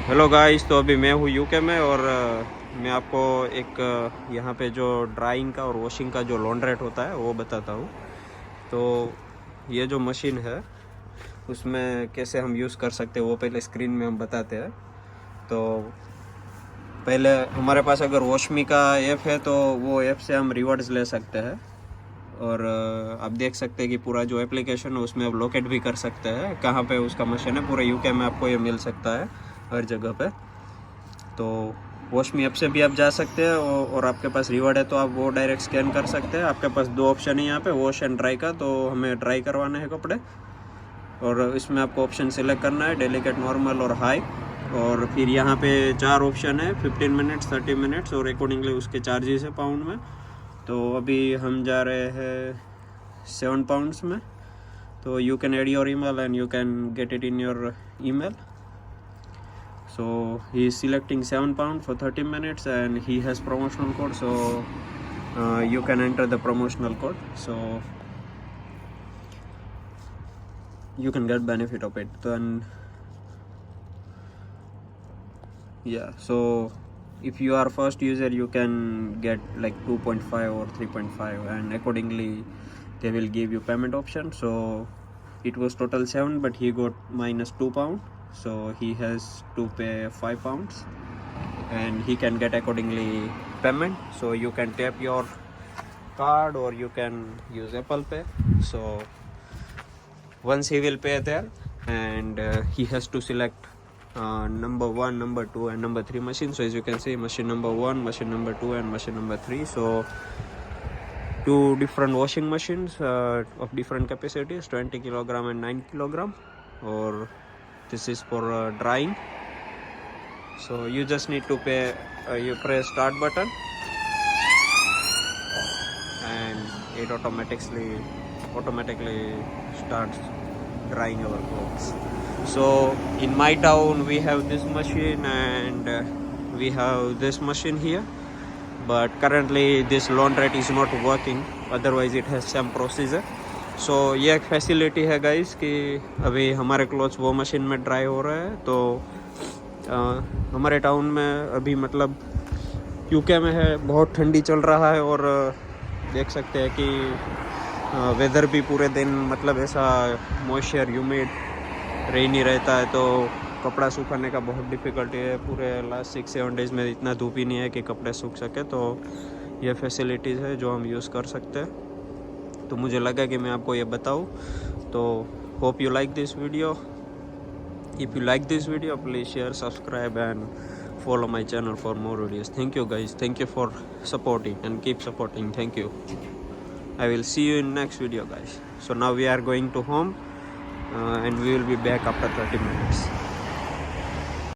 Hello guys, तो अभी मैं हूँ यूके में और मैं आपको एक यहाँ पे जो ड्राइंग का और वॉशिंग का जो लॉन्ड्रेट होता है वो बताता हूँ। तो ये जो मशीन है उसमें कैसे हम यूज़ कर सकते हैं वो पहले स्क्रीन में हम बताते हैं। तो पहले हमारे पास अगर वॉशमी का ऐप है तो वो ऐप से हम रिवॉर्ड्स ले सकते हैं और आप देख सकते हैं कि पूरा जो एप्लीकेशन है उसमें आप लोकेट भी कर सकते हैं कहाँ पे उसका मशीन है। पूरे यूके में आपको ये मिल सकता है हर जगह पे। तो वॉशमी ऐप से भी आप जा सकते हैं और आपके पास रिवॉर्ड है तो आप वो डायरेक्ट स्कैन कर सकते हैं। आपके पास दो ऑप्शन है यहाँ पे, वॉश एंड ड्राई का। तो हमें ड्राई करवाना है कपड़े और इसमें आपको ऑप्शन सिलेक्ट करना है, डेलिकेट, नॉर्मल और हाई। और फिर यहाँ पे 4 ऑप्शन है, 15 मिनट्स, 30 मिनट्स और अकॉर्डिंगली उसके चार्जेस है पाउंड में। तो अभी हम जा रहे हैं 7 पाउंड्स में। तो you can add your email and you can get it in your email. So he is selecting 7 pound for 30 minutes and he has promotional code, so you can enter the promotional code, so you can get benefit of it. Then yeah, so if you are first user you can get like 2.5 or 3.5 and accordingly they will give you payment option. So it was total 7 but he got minus 2 pound, so he has to pay 5 pounds and he can get accordingly payment. So you can tap your card or you can use Apple Pay. So once he will pay there and he has to select number 1, number 2 and number 3 machine. So as you can see, machine number 1, machine number 2 and machine number 3. So 2 different washing machines of different capacities, 20 kilogram and 9 kilogram. Or this is for drying. So you just need to pay, you press start button and it automatically starts drying our clothes. So in my town we have this machine and we have this machine here, but currently this laundrette is not working, otherwise it has some procedure. सो ये एक facility है guys कि अभी हमारे clothes वो machine में dry हो रहा है। तो हमारे टाउन में अभी मतलब यूके में है, बहुत ठंडी चल रहा है और देख सकते हैं कि वेदर भी पूरे दिन मतलब ऐसा मॉइस्चर, ह्यूमिड, रेनी रहता है। तो कपड़ा सुखाने का बहुत डिफ़िकल्टी है। पूरे लास्ट 6-7 डेज़ में इतना धूप ही नहीं है कि कपड़े सूख सके। तो ये फैसिलिटीज़ है जो हम यूज़ कर सकते हैं। तो मुझे लगा कि मैं आपको ये बताऊं। तो hope you like this video. If you like this video please share, subscribe and follow my channel for more videos. Thank you guys, thank you for supporting and keep supporting. Thank you. I will see you in next video guys. So now we are going to home and we will be back after 30 minutes.